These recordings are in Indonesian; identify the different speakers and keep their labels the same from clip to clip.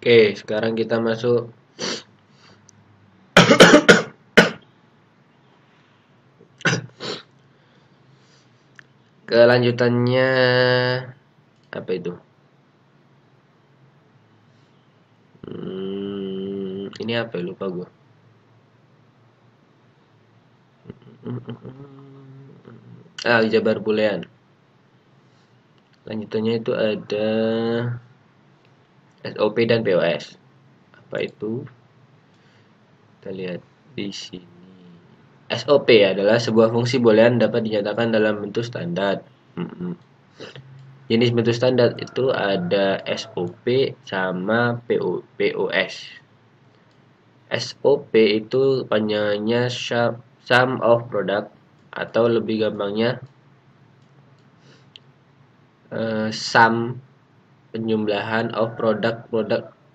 Speaker 1: Oke, sekarang kita masuk ke lanjutannya. Apa itu? Ini apa ya? Lupa gue. Aljabar boolean. Lanjutannya itu ada SOP dan POS. Apa itu? Kita lihat di sini. SOP adalah sebuah fungsi boolean dapat dinyatakan dalam bentuk standar. Jenis bentuk standar itu ada SOP sama POS. SOP itu panjangnya sum of product, atau lebih gampangnya sum penjumlahan of produk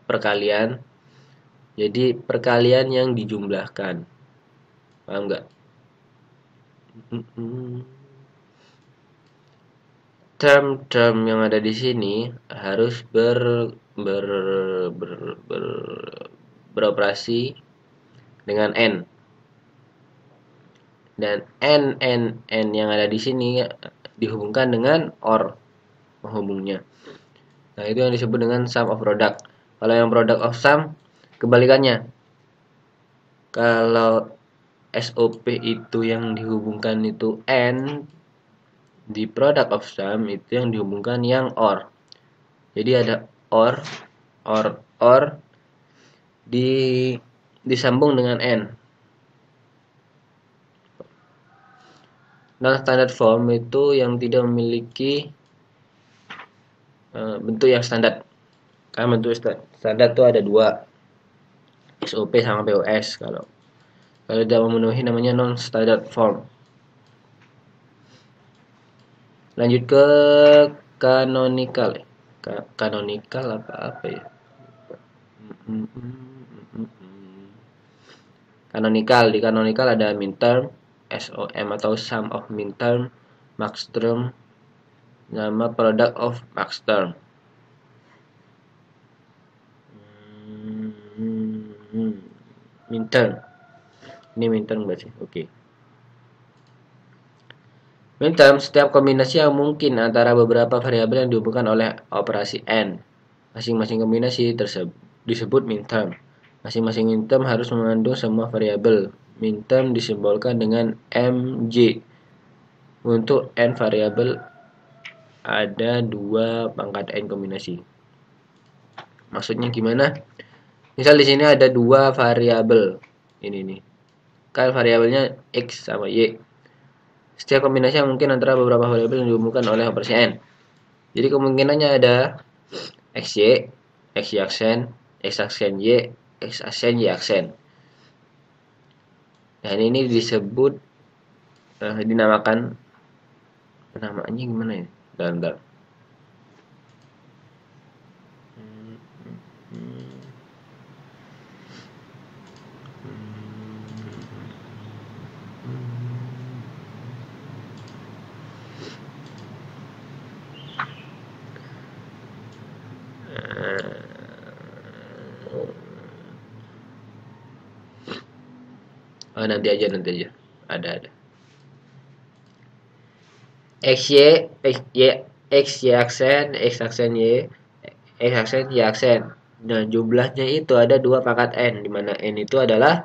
Speaker 1: perkalian. Jadi perkalian yang dijumlahkan. Paham nggak? Term-term yang ada di sini harus beroperasi dengan n, dan n yang ada di sini dihubungkan dengan or penghubungnya. Nah, itu yang disebut dengan sum of product. Kalau yang product of sum kebalikannya. Kalau SOP itu yang dihubungkan itu n, di product of sum itu yang dihubungkan yang or. Jadi ada or disambung dengan n. Non-standard form itu yang tidak memiliki bentuk yang standar. Karena bentuk standar itu ada dua, SOP sama POS. Kalau tidak memenuhi namanya non-standard form. Lanjut ke canonical. Canonical apa ya? Canonical. Di canonical ada minterm, SOM atau sum of minterm, maxterm, nama product of maxterm. Minterm. Ini minterm berarti. Oke. Minterm setiap kombinasi yang mungkin antara beberapa variabel yang dihubungkan oleh operasi n. Masing-masing kombinasi tersebut disebut minterm. Masing-masing minterm harus mengandung semua variabel. Minterm disimbolkan dengan mj. Untuk n variabel ada 2 pangkat n kombinasi. Maksudnya gimana? Misal di sini ada 2 variabel. Ini nih. Kan variabelnya x sama y. Setiap kombinasi yang mungkin antara beberapa variabel yang dihubungkan oleh operasi n. Jadi kemungkinannya ada xy, xy aksen, x aksen y, x aksen y aksen. Dan ini disebut dinamakan, namanya gimana ya? Bentar. Nanti aja. Ada. XY aksen, x aksen y, x aksen y aksen. Nah, jumlahnya itu ada 2 pangkat n, di mana n itu adalah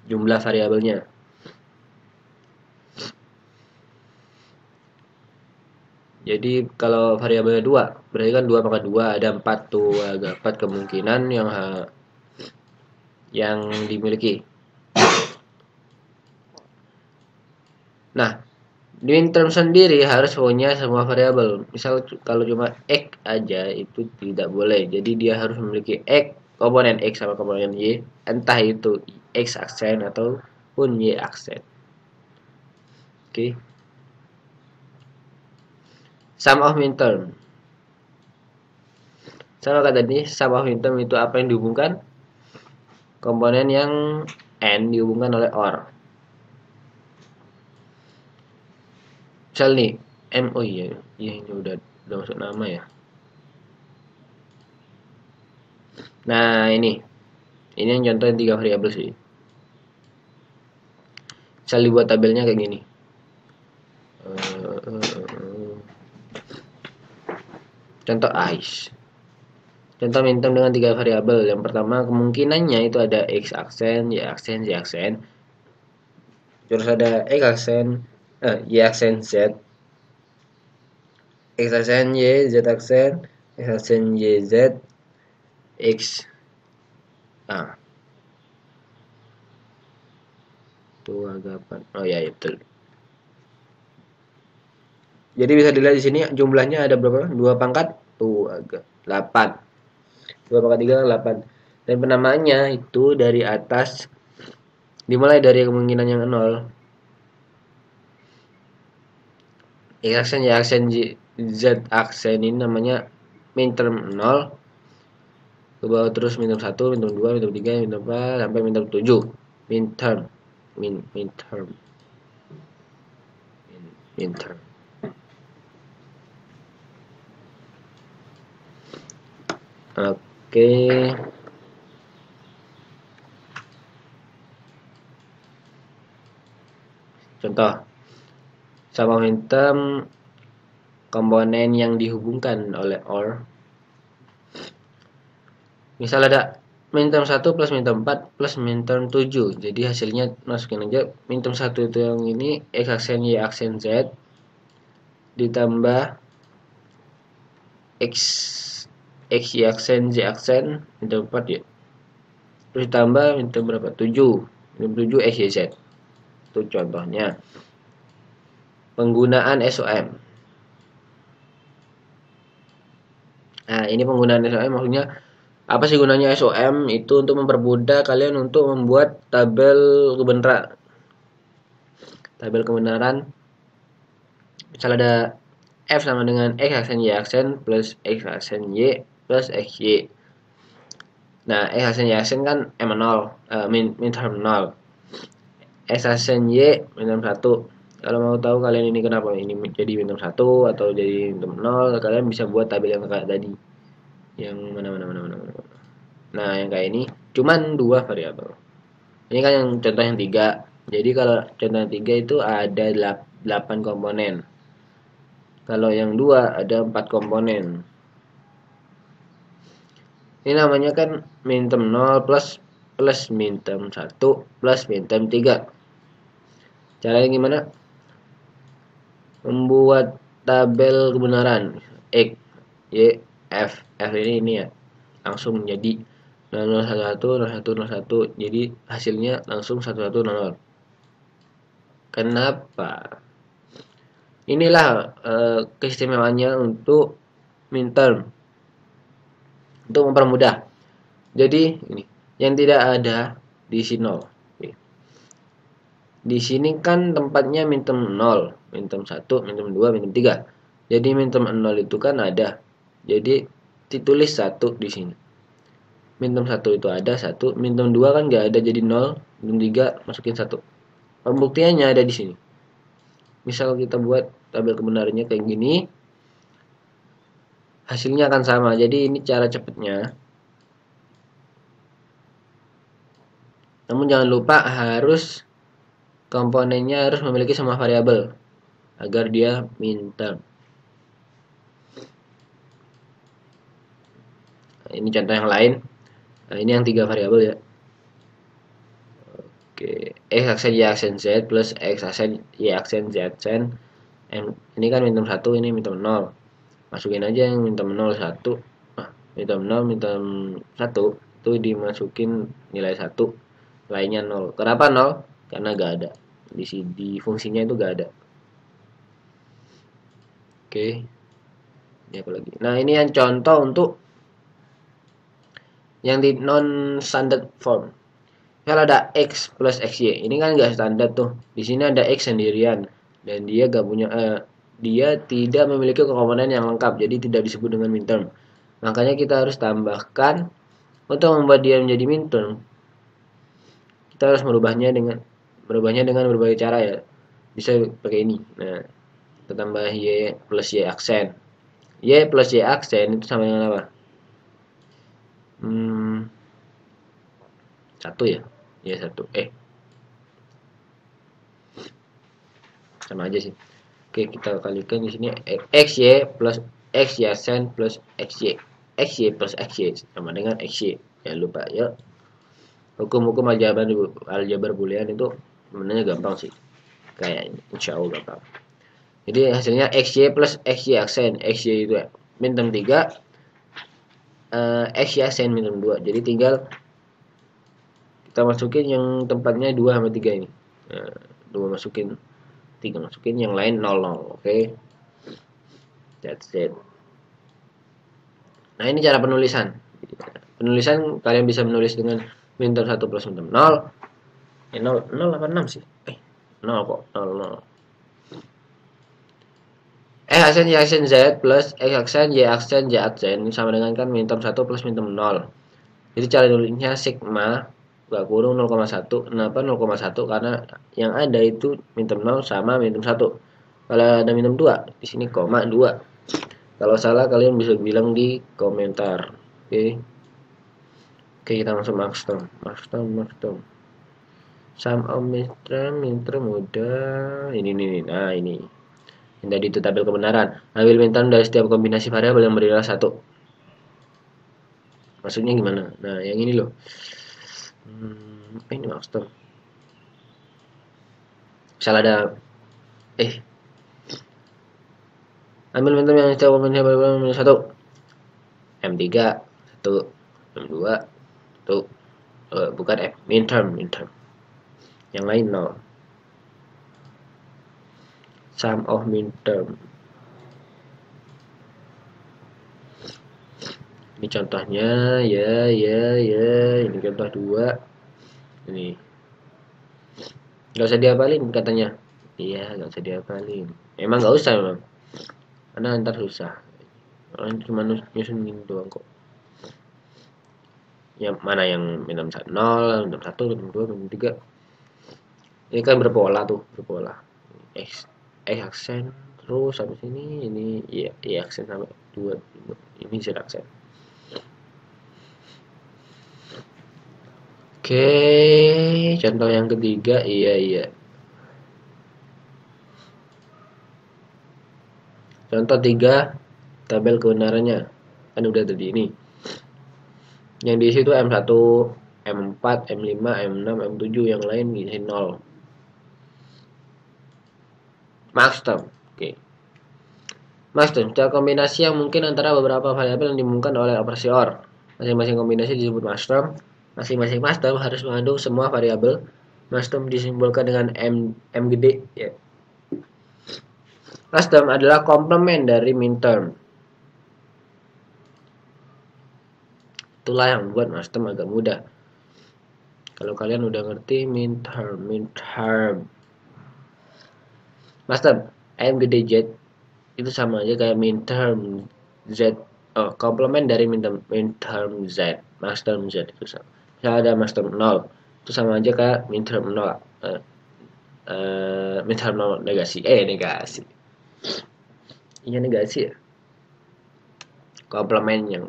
Speaker 1: jumlah variabelnya. Jadi kalau variabelnya 2, berarti kan 2 pangkat 2, ada 4 tuh, ada 4 kemungkinan yang dimiliki. Nah, di minterm sendiri harus punya semua variabel. Misal kalau cuma x aja itu tidak boleh. Jadi dia harus memiliki komponen x sama komponen y, entah itu x aksen ataupun y aksen. Oke. Sum of minterm. Sama kayak tadi, sum of minterm itu apa yang dihubungkan? Komponen yang n dihubungkan oleh or. Misal nih, ini udah masuk nama ya. Nah, ini yang contoh yang 3 variabel sih. Bisa dibuat tabelnya kayak gini. Contoh ICE. Contoh minterm dengan 3 variabel. Yang pertama kemungkinannya itu ada X aksen, Y aksen, Z aksen. Terus ada X aksen, Y aksen, Z. X aksen, Y, Z aksen, X aksen, Y, Z, X. Ah, tuh agak apa? Oh ya, betul. Jadi bisa dilihat di sini jumlahnya ada berapa? 2 pangkat tuh agak 8. 2 pangkat 3 8. Dan penamaannya itu dari atas dimulai dari kemungkinan yang 0. X aksen, Y aksen, Z aksen ini namanya minterm 0. Ke bawah terus minterm 1, minterm 2, minterm 3, minterm 4 sampai minterm 7. Minterm. Minterm. Minterm. Oke. Contoh. Sama minterm komponen yang dihubungkan oleh OR. Misal ada minterm 1 plus minterm 4 plus minterm 7. Jadi hasilnya masukin aja minterm 1 itu yang ini X aksen Y aksen Z ditambah X Y aksen Z aksen minterm 4 ya. Terus ditambah minterm berapa? 7. Minterm 7 X Y Z. Itu contohnya. Penggunaan SOM. Nah, ini penggunaan SOM maksudnya apa sih gunanya SOM? Itu untuk mempermudah kalian untuk membuat tabel kebenaran. Tabel kebenaran. Misal ada F sama dengan X aksen Y aksen plus X aksen Y plus XY. Nah, X aksen Y aksen kan M0, minterm 0. X aksen Y minterm 1. Kalau mau tahu kalian ini kenapa ini jadi minterm 1 atau jadi minterm 0, kalian bisa buat tabel yang kayak tadi. Yang mana. Nah, yang kayak ini cuman 2 variabel. Ini kan yang contoh yang 3. Jadi kalau contoh yang 3 itu ada 8 komponen. Kalau yang 2 ada 4 komponen. Ini namanya kan minterm 0 plus minterm 1 plus minterm 3. Caranya gimana? Membuat tabel kebenaran X, Y, F. F ini ya. Langsung menjadi 0011 0101. Jadi hasilnya langsung 1100. Kenapa? Inilah keistimewaannya untuk minterm. Untuk mempermudah. Jadi ini yang tidak ada diisi 0. Di sini kan tempatnya minterm 0, minterm 1, minterm 2, minterm 3. Jadi minterm 0 itu kan ada. Jadi ditulis 1 di sini. Minterm 1 itu ada 1, minterm 2 kan nggak ada jadi 0, minterm 3 masukin 1. Pembuktiannya ada di sini. Misal kita buat tabel kebenarannya kayak gini, hasilnya akan sama. Jadi ini cara cepatnya. Namun jangan lupa harus komponennya harus memiliki semua variabel agar dia minterm. Nah, ini contoh yang lain. Nah, ini yang 3 variabel ya. Oke, X aksen Y aksen Z plus X aksen Y aksen Z aksen. Ini kan minterm 1, ini minterm 0. Masukin aja yang minterm 0 1. Nah, minterm 0 minterm 1 itu dimasukin nilai 1, lainnya 0. Kenapa 0? Karena gak ada. Di fungsinya itu gak ada. Oke. Ini apa lagi? Nah, ini yang contoh untuk yang di non standard form. Kalau ada X plus XY, ini kan nggak standar tuh. Di sini ada X sendirian dan dia gak punya dia tidak memiliki komponen yang lengkap, jadi tidak disebut dengan minterm. Makanya kita harus tambahkan untuk membuat dia menjadi minterm. Kita harus merubahnya dengan berbagai cara ya. Bisa pakai ini. Nah, kita tambah Y plus Y aksen. Y plus Y aksen itu sama dengan apa? 1 ya, ya 1, sama aja sih. Oke, kita kalikan di sini xy plus xy aksen plus xy plus xy sama dengan xy. Jangan lupa ya. Hukum-hukum aljabar boolean itu sebenarnya gampang sih. Kayaknya insya Allah gampang. Jadi hasilnya xy plus xy aksen. Xy itu min 3, xy aksen min 2. Jadi tinggal kita masukin yang tempatnya 2 sama 3 ini. 2 masukin, 3 masukin, yang lain 0. Oke. That's it. Nah, ini cara penulisan. Penulisan kalian bisa menulis dengan min term 1 plus min term 0. 0 apa 6 sih? 0 kok, 0. Aksen Y aksen Z plus X aksen Y aksen Y aksen ini sama dengan kan min term 1 plus min term 0. Jadi cara nulisnya sigma gak kurung 0,1. Kenapa 0,1? Karena yang ada itu min term 0 sama min term 1. Kalau ada min term 2, di sini koma 2. Kalau salah kalian bisa bilang di komentar. Oke. Oke, kita masuk maxterm. Sum of min term udah ini. Nah, ini. Yang tadi itu tabel kebenaran. Ambil min term dari setiap kombinasi variabel yang bernilai 1. Maksudnya gimana? Nah, yang ini loh. Ini maxterm. Misal ada ambil min term yang setiap kombinasi variabel yang bernilai 1. M3 1, M2 1. Bukan F, min term. Yang lain 0. Sum of min term. Ini contohnya ya. Ini contoh 2. Ini. Gak usah dihafalin katanya. Iya, gak usah dihafalin. Emang gak usah memang. Karena ntar susah. Orang cuma nyusun gini doang kok. Yang mana yang min term 0, min term 1, min term 2, min term 3. Ini kan berpola tuh, X aksen terus sampai sini, ini ya Y aksen sampai 2, ini Z aksen. Oke, contoh yang ketiga, iya. Contoh 3, tabel kebenarannya. Kan udah tadi ini. Yang diisi itu M1, M4, M5, M6, M7, yang lain diisi 0. Maxterm. Oke. Maxterm, cara kombinasi yang mungkin antara beberapa variabel yang dimungkinkan oleh operasi OR. Masing-masing kombinasi disebut maxterm. Masing-masing maxterm harus mengandung semua variabel. Maxterm disimbolkan dengan M gede ya. Maxterm adalah komplement dari min term. Itulah yang membuat maxterm agak mudah. Kalau kalian udah ngerti min term. Maxterm M gede Z itu sama aja kayak min term Z. Komplement dari min term Z. Maxterm Z itu sama. Misalnya ada maxterm 0, itu sama aja kayak min term 0. Min term 0 negasi. Negasi. Iya negasi ya. Komplement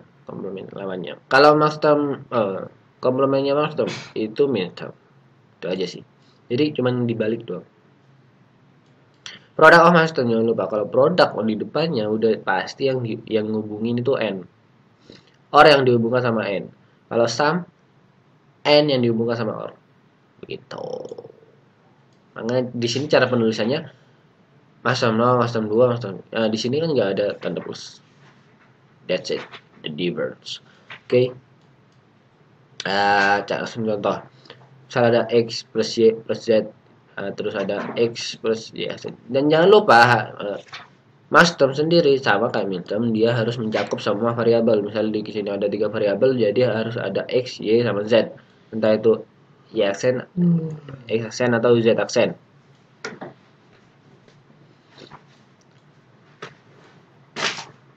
Speaker 1: lawannya. Kalau maxterm komplementnya maxterm itu min term. Itu aja sih. Jadi cuman dibalik doang. Produk of maxterm jangan lupa, kalau produk di depannya udah pasti yang ngubungin itu n. Or yang dihubungkan sama n. Kalau sum, n yang dihubungkan sama or. Begitu. Makanya di sini cara penulisannya maxterm 0, maxterm 2, maxterm. Nah, di sini kan nggak ada tanda plus. That's it, the difference. Oke. Cara contoh. Misalnya ada x plus y plus z. Terus ada X plus Y. Dan jangan lupa maxterm sendiri sama kayak min term, dia harus mencakup semua variabel. Misalnya di sini ada 3 variabel, jadi harus ada X, Y, sama Z. Entah itu Y aksen, X aksen atau Z aksen.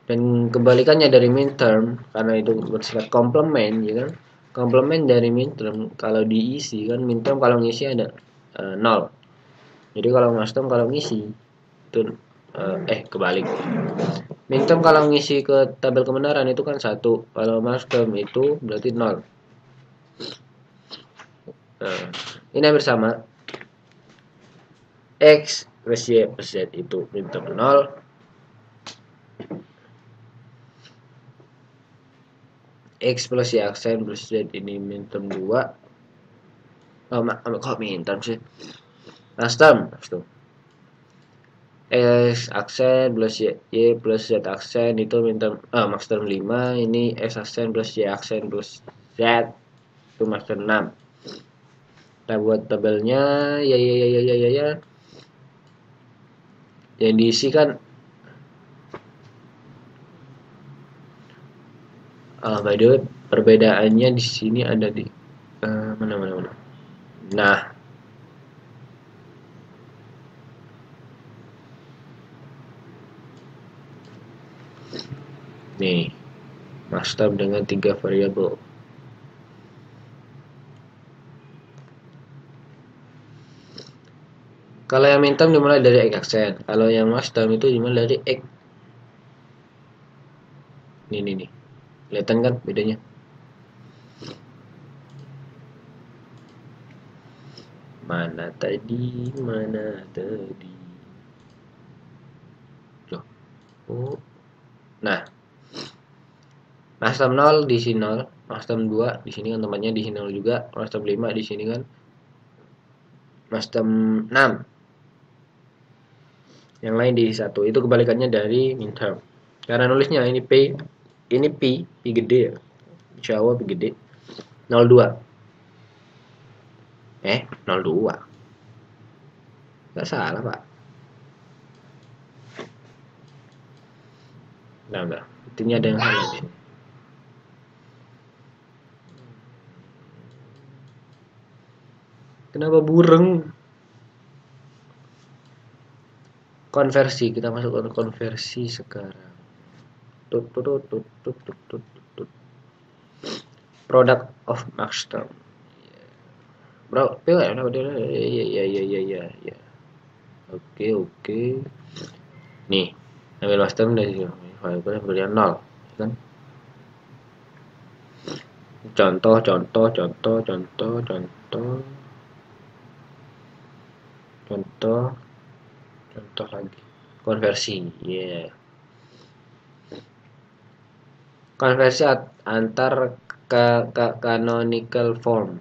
Speaker 1: Dan kebalikannya dari min term, karena itu bersifat komplement, ya kan? Komplement dari min term kalau diisi kan, min term kalau ngisi ada 0. Jadi kalau maxterm kalau ngisi itu kebalik. Min term kalau ngisi ke tabel kebenaran itu kan 1. Kalau maxterm itu berarti 0. Nah, ini hampir sama. X plus Y plus Z itu minterm 0. X plus Y aksen plus Z ini minterm 2. Oh, kok minterm sih? Maxterm. X aksen plus Y plus Z aksen itu minterm maxterm 5. Ini X aksen plus Y aksen plus Z itu maxterm 6. Kita buat tabelnya ya. Yang diisi kan by the way perbedaannya di sini ada di mana. Nah, nih maxterm dengan 3 variabel. Kalau yang minterm dimulai dari X aksen, kalau yang maxterm itu dimulai dari X. Nih. Kelihatan kan bedanya? Mana tadi? Oh. Nah, maxterm 0 di sini 0, maxterm 2 di sini kan tempatnya di sini 0 juga, maxterm 5 di sini kan, maxterm 6. Yang lain di 1. Itu kebalikannya dari minterm. Karena nulisnya ini P gede ya. Jawa P gede. 02. 02. Enggak salah, Pak. Nah. Intinya ada yang salah di sini. Kenapa bureng? Konversi, kita masuk ke konversi sekarang. Product of maxterm. Bro, PWM apa dia? Ya. Oke. Nih, ambil maxterm dari sini. Variabel berian 0, kan? Contoh lagi. Konversi, Konversi antar canonical form.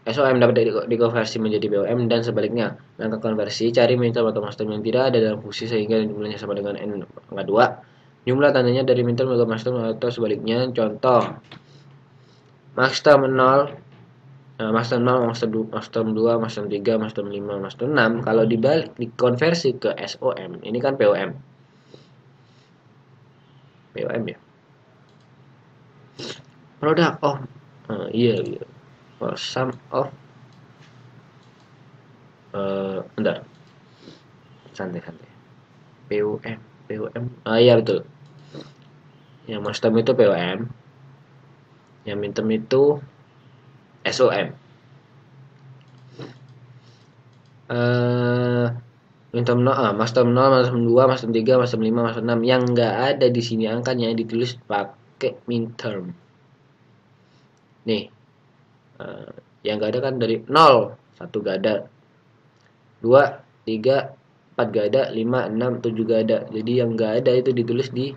Speaker 1: SOM dapat dikonversi menjadi BOM dan sebaliknya. Langkah konversi, cari minterm atau maxterm yang tidak ada dalam fungsi sehingga jumlahnya sama dengan n pangkat 2. Jumlah tandanya dari minterm ke maxterm atau sebaliknya. Contoh, maxterm 0, maxterm 0, maxterm 2, maxterm 3, maxterm 5, maxterm 6. Kalau dibalik dikonversi ke SOM, ini kan POM. POM ya. Product of iya. Sum of bentar. Santai. POM. Iya betul. Yang maxterm itu POM. Yang minterm itu SOM. Maxterm 0, maxterm 2, maxterm 3, maxterm 5, maxterm 6 yang enggak ada di sini angkanya ditulis pakai minterm. Nih. Yang enggak ada kan dari 0, 1 enggak ada. 2, 3, 4 enggak ada, 5, 6, 7 enggak ada. Jadi yang enggak ada itu ditulis di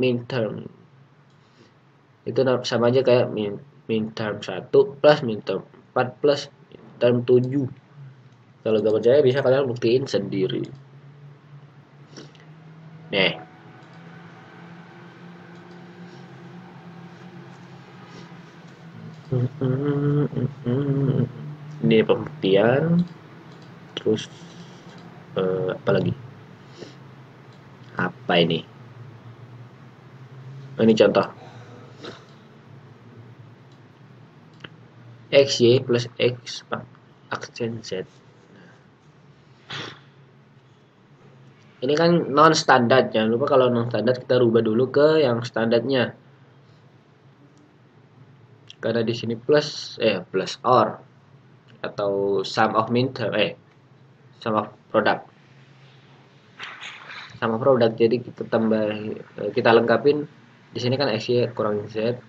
Speaker 1: minterm. Itu sama aja kayak minterm 1 plus minterm 4 plus minterm 7. Kalau gak percaya bisa kalian buktiin sendiri. Nih. Ini pembuktian. Terus apa lagi? Apa ini? Ini contoh. XY plus X aksen Z. Ini kan non standar, jangan lupa kalau non standar kita rubah dulu ke yang standarnya. Karena di sini plus or atau sum of sum of product. Sum of product, jadi kita lengkapin di sini kan XY kurang Z.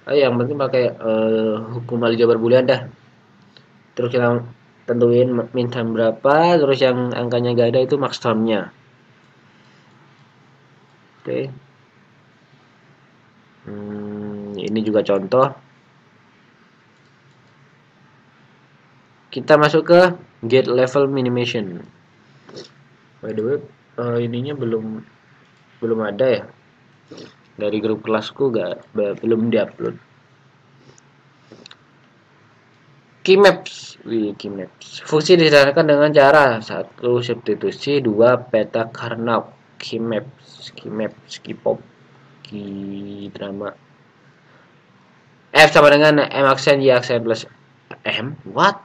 Speaker 1: Yang penting pakai hukum aljabar boolean dah. Terus kita tentuin min term berapa, terus yang angkanya gak ada itu max termnya. Oke. Ini juga contoh. Kita masuk ke get level minimation. By the way, ininya belum ada ya. Dari grup kelasku belum diupload. Keymaps. Keymaps. Fungsi disederhanakan dengan cara 1. Substitusi, 2. Peta Karnaugh. Keymaps, Keypop, Keydrama. F sama dengan M aksen Y aksen plus M. What?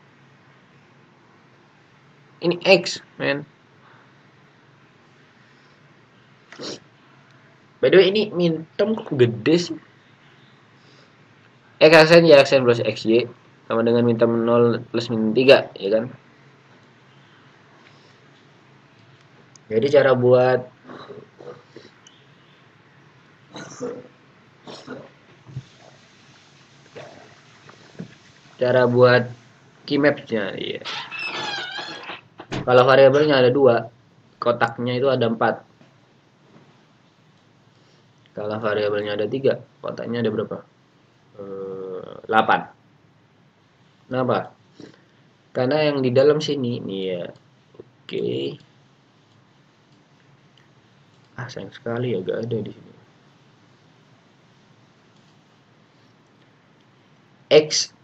Speaker 1: Ini X, man. By the way, ini min term kok gede sih? X aksen Y aksen plus XY sama dengan min term 0 plus min 3, ya kan? Jadi cara buat keymapsnya, iya. Kalau variabelnya ada 2, kotaknya itu ada 4. Kalau variabelnya ada 3, kotaknya ada berapa? 8. Kenapa? Karena yang di dalam sini nih ya. Oke. Sayang sekali ya gak ada di sini. X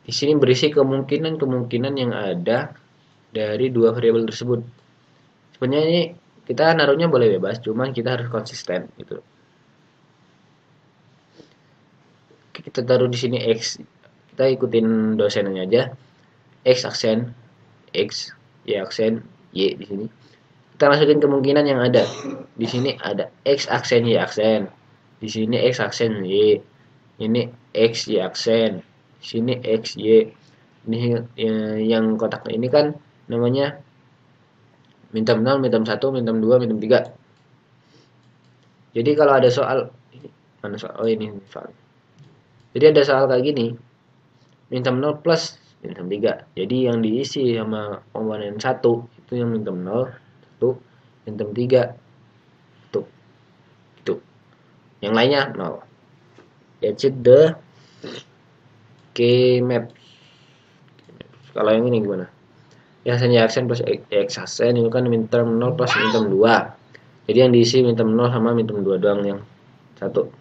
Speaker 1: di sini berisi kemungkinan yang ada dari 2 variabel tersebut. Sebenarnya ini kita naruhnya boleh bebas, cuman kita harus konsisten gitu. Kita taruh di sini X. Kita ikutin dosennya aja. X aksen X, Y aksen Y di sini. Kita masukin kemungkinan yang ada. Di sini ada X aksen Y aksen. Di sini X aksen Y. Ini X Y aksen. Di sini X Y. Ini yang kotak ini kan namanya min term 0, min term 1, min term 2, min term 3. Jadi kalau ada soal mana soal? Oh, ini soal. Jadi ada soal kayak gini. Min term 0 plus min term 3. Jadi yang diisi sama komponen 1 itu yang min term 0, 1, min term 3. Itu. Yang lainnya 0. That's it the K-map. Kalau yang ini gimana? Ya hanya aksen plus X aksen itu kan min term 0 plus min term 2. Jadi yang diisi min term 0 sama min term 2 doang yang 1.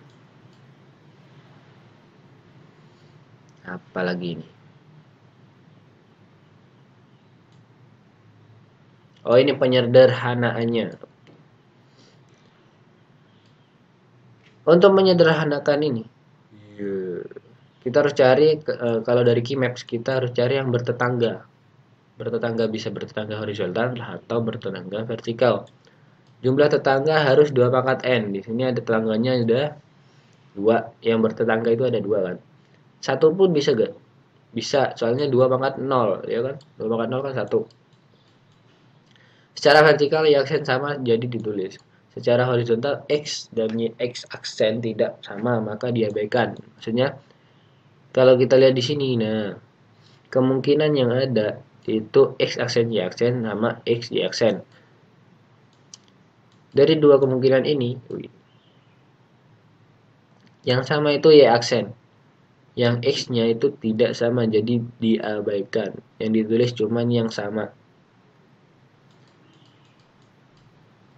Speaker 1: Apalagi ini? Oh, ini penyederhanaannya. Untuk menyederhanakan ini, kita harus cari kalau dari Keymaps kita harus cari yang bertetangga. Bertetangga bisa bertetangga horizontal atau bertetangga vertikal. Jumlah tetangga harus 2 pangkat n. Di sini ada tetangganya ada 2. Yang bertetangga itu ada 2 kan. 1 pun bisa gak? Bisa, soalnya 2 pangkat 0, ya kan? 2 pangkat 0 kan 1. Secara vertikal y aksen sama jadi ditulis. Secara horizontal X dan Y X aksen tidak sama, maka diabaikan. Maksudnya kalau kita lihat di sini, nah kemungkinan yang ada itu X aksen Y aksen sama X Y aksen. Dari 2 kemungkinan ini, yang sama itu Y aksen. Yang X-nya itu tidak sama, jadi diabaikan. Yang ditulis cuman yang sama.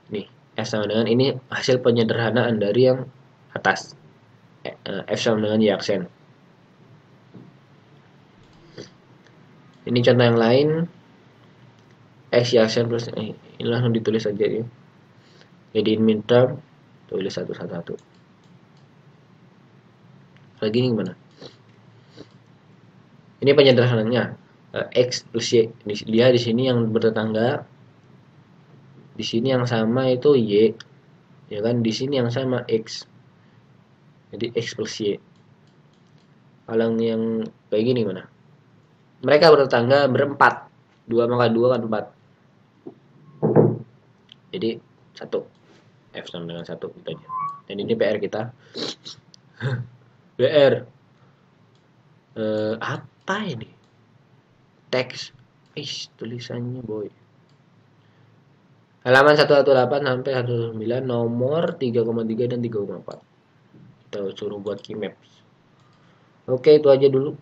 Speaker 1: Nih, F sama dengan ini hasil penyederhanaan dari yang atas. F sama dengan Y aksen. Ini contoh yang lain. X Y aksen plus ini langsung ditulis aja ya. Jadiin min term, tulis satu-satu. Lagi ini gimana? Ini penyederhanaannya. X plus Y. Dia di sini yang bertetangga. Di sini yang sama itu Y. Ya kan? Di sini yang sama X. Jadi X plus Y. Kalau yang kayak gini gimana? Mereka bertetangga berempat. 2 maka 2 kan 4. Jadi 1. F sama dengan 1 gitu aja. Dan ini PR kita. BR. Apa ini? Teks. Tulisannya boy. Halaman 118 sampai 119 nomor 3,3 dan 3,4. Kita suruh buat key maps. Oke, itu aja dulu.